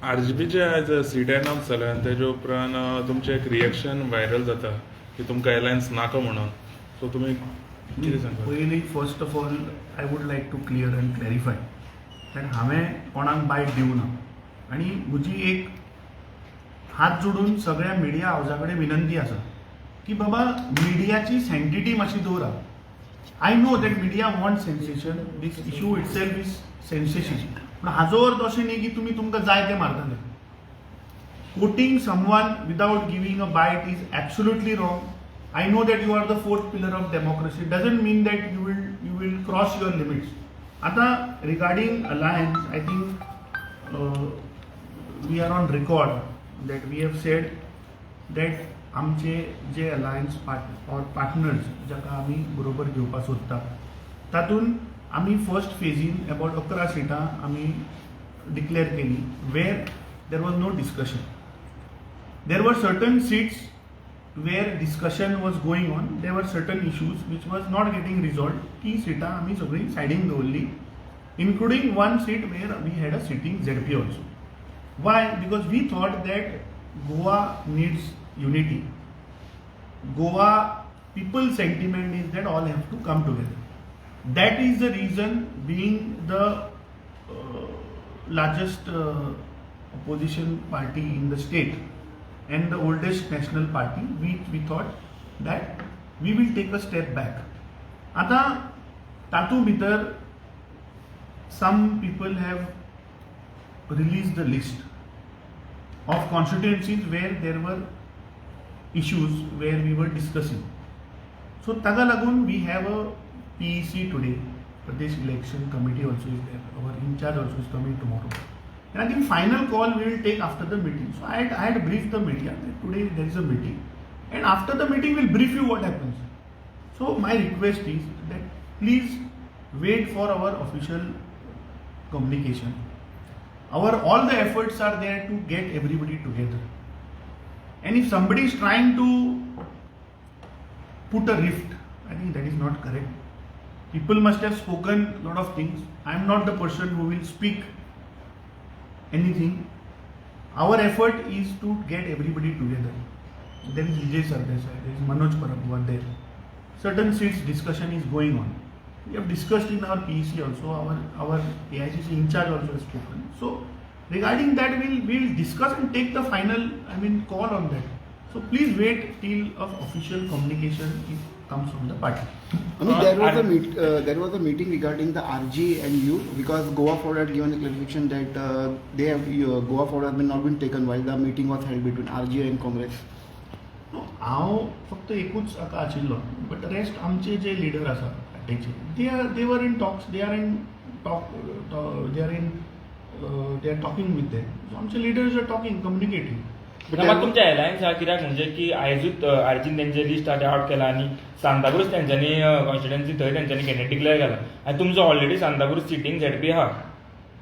RGPचे आज seat announce जालें आनी तेजे उपरांत तुमचें एक रिएक्शन व्हायरल जाता की तुमकां एलायन्स नाका म्हणून. सो तुमी कितें सांगता? पयलीं first of all I would like to clear and clarify that हांवें कोणाक बायट दिवना आनी म्हजी एक हात जोडून सगळ्या मिडिया हावजा कडेन विनंती आसा की बाबा मिडियाची सँटिटी मातशी दवरा. I know that media want sensation, this issue itself is sensation, पूण हाजो अर्थ अशें न्ही की तुमी तुमकां जाय तें मारतले. Quoting someone without giving a bite is absolutely wrong. I know that you are the fourth pillar of democracy. It doesn't mean that you will cross your limits. आता regarding alliance, I think we are on record that we have said that आमचे जे alliance partners जाका आमी बरोबर घेवपाक सोदता तातून आमी first फेजीन about 11 सिटां आमी डिक्लेअर केली where there was no discussion. There were certain seats where discussion was going on, there were certain issues which was not getting resolved. ती सिटां आमी सगळीं सायडीन दवरली, including one seat where we had a sitting ZP also. Why? Because we thought that Goa needs unity. Goa people's sentiment is that all have to come together. That is the reason, being the largest opposition party in the state and the oldest national party, we thought that we will take a step back. आता तातूंत भितर some people have released the list of constituencies where there were issues where we were discussing. So ताका लागून we have a PEC today, Pradesh Election Committee also is there. Our in charge also is coming tomorrow. And I think final call we will take after the meeting. So I had briefed the media that today there is a meeting, and after the meeting we'll brief you what happens. So my request is that please wait for our official communication. All the efforts are there to get everybody together. And if somebody is trying to put a rift, I think that is not correct. People must have spoken a lot of things. I am not the person who will speak anything. Our effort is to get everybody together. There is Vijay Sardesai, there is Manoj Parab there. Certain seats discussion is going on. We have discussed in our PEC also, our AICC in charge also has spoken. So regarding that we'll discuss and take the final call on that. So please wait till official communication comes from the party. There was a meeting regarding the RG and you, because Goa Forward had given a clarification that Goa Forward has not been taken while the meeting was held between RG and Congress. No, हांव फक्त एकूच आतां आशिल्लो, but rest आमचे जे leader आसा पार्टीचे they were in talks, they are talking with them. So आमचे leaders are talking, communicating. म्हाका तुमच्या एलायन्सा कित्याक म्हणजे की आयजूच आर्जीन तेंचे लिस्ट आउट केला आनी सांताक्रूज तेंच्यांनी कॉन्स्टिट्युएन्सी थंय तेंच्यांनी कॅन्डिडेट डिक्लेअर केला आनी तुमचो ऑलरेडी सांताक्रूज सिटींग ZP आहा.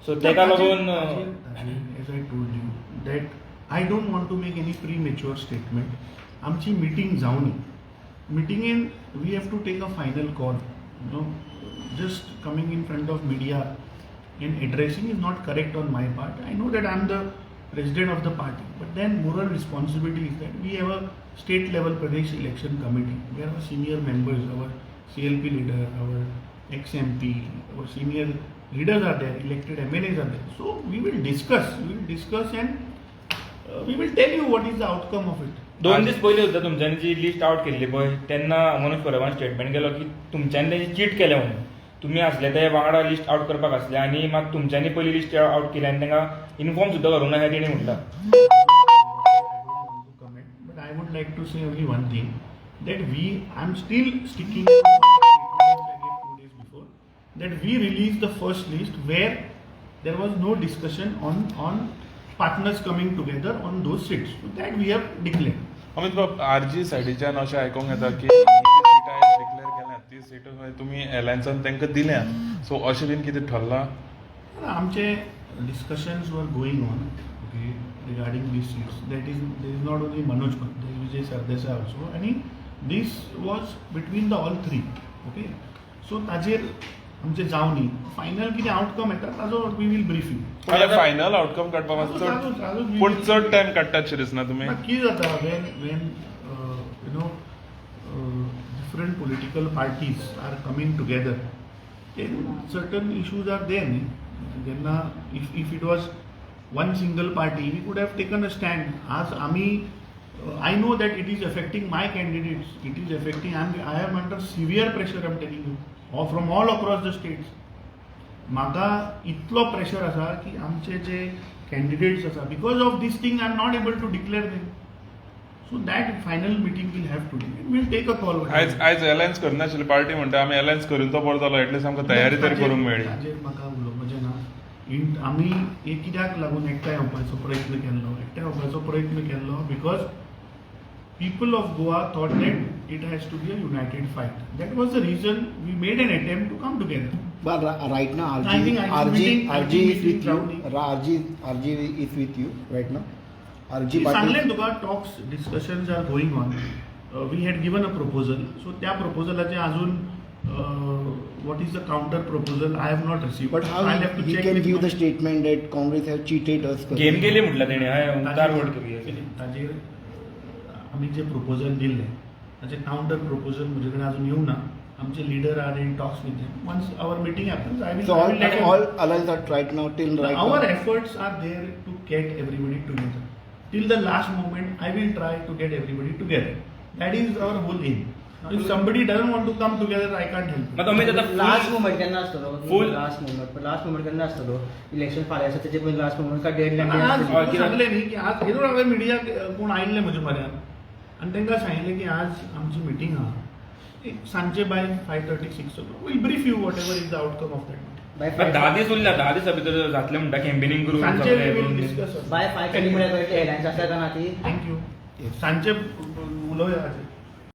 सो तेका लागून as I told you that I don't want to make any premature statement. आमची मिटींग जावनी, मिटींगेन we have to take a final call. Just coming in front of media and addressing is not correct on my part. I know that I am the president of the party, but then moral responsibility is that we have a state level Pradesh Election Committee. We have senior members, our CLP leader, our ex-MP, our senior leaders are there, elected MLAs are there. So we will discuss and we will tell you what is the outcome of it. 2 दीस पयलीं सुद्दां तुमच्यांनी जी list out केल्ली पळय तेन्ना Manoj परबान statement केलो की तुमच्यांनी तेजी cheat केलें म्हणून. तुम्ही असले ते वांगडा लिस्ट आउट करपाक आसले आनी म्हाका तुमच्यांनी पयली लिस्ट आउट केली आनी तांकां इन्फॉर्म सुद्दां करूंक ना हें तेणी म्हटलां. But I would like to say only one thing, that I'm still sticking to the statement I gave 2 days before, that we released the first list where there was no discussion on partners coming together on those seats. So that we have declared. Amit बाब, RG सायडीच्यान अशें आयकूंक येता की सिटां declare केल्यात, ती सिटां तुमी एलायन्सान तांकां दिल्या. सो अशें बीन कितें ठरलां? आमचे discussions were going on, okay, regarding these seats. There is not only Manoj Parab, there is Vijay Sardesai also, and this was between the all three. Okay, so ताजेर आमचे जावनी फायनल कितें आउटकम येता ताजो we will brief you. पण final outcome काडपा मातसो चड पूण चड टायम काडटात अशें दिसना तुमी. कितें जाता when you know different political parties are coming together then certain issues are there न्ही. जेन्ना if it was one single party we could have taken a stand. आज आमी I know that it is affecting my candidates, it is affecting, I am under severe pressure, I am telling you, from all across the states. म्हाका इतलो pressure आसा की आमचे जे candidates आसा because of this thing I am not able to declare them. So that final meeting will have to will take a call. आयज alliance करनाशिल्ली party म्हणटा आमी अलायन्स करून तो बरो जालो एटलीस्ट आमकां तयारी तरी करूंक मेळ्ळी. हाजेर म्हाका उलोवपाचें ना. आमी एक कित्याक लागून एकठांय येवपाचो प्रयत्न केल्लो, एकठांय येवपाचो प्रयत्न केल्लो because people of Goa thought that it has to be a united fight. That was the reason we made an attempt to come together. But right now, I think RG is with you. Rowdy. RG is with you right now. RG सांगले तुका talks, discussions are going on. We had given a proposal. So त्या proposalaचे अजून what is the counter proposal? I have not received. But how I'll have to he check can with give my- the statement that Congress have cheated us? Game केली म्हटलं तेणे हय उतार vote करूया. ताजेर आमी जे प्रपोजल दिल्ले ताचे काउंटर प्रपोजल म्हजे कडेन अजून येवं ना. आमचे leader are in talks with them. Once our meeting happens I So will let all alliance are right now till right our now. efforts are there to get everybody together. Till the last moment I will try to get everybody together. That is our whole aim. If somebody doesn't want to come together I can't help. मग तुम्ही आता last moment केन्ना आसतलो? Full- last moment केन्ना आसतलो? Election फाल्यां आसा तेचे पयलीं लास्ट मोमेंट काय डेडलायन आज आसतली? तूं सांगलें न्ही की आज येदो हांवें मिडियाक कोण आयिल्ले म्हज्या म्हऱ्यान आनी तांकां सांगिल्लें की आज आमची मिटींग आहा एक सांजचे by 5:30 6 o'clock. Will brief you whatever is the outcome of that meeting. By पण 10 दीस उरल्या 10 दिसा भितर जातलें म्हणटा कॅम्पेनिंग करून सांजचे सगळें वी करून वील दिवन. डिस्कस. बाय 5:30 म्हळ्यार हेडलायन्स आसता ना ती? थँक्यू. सांजचे उलोवया हाजेर.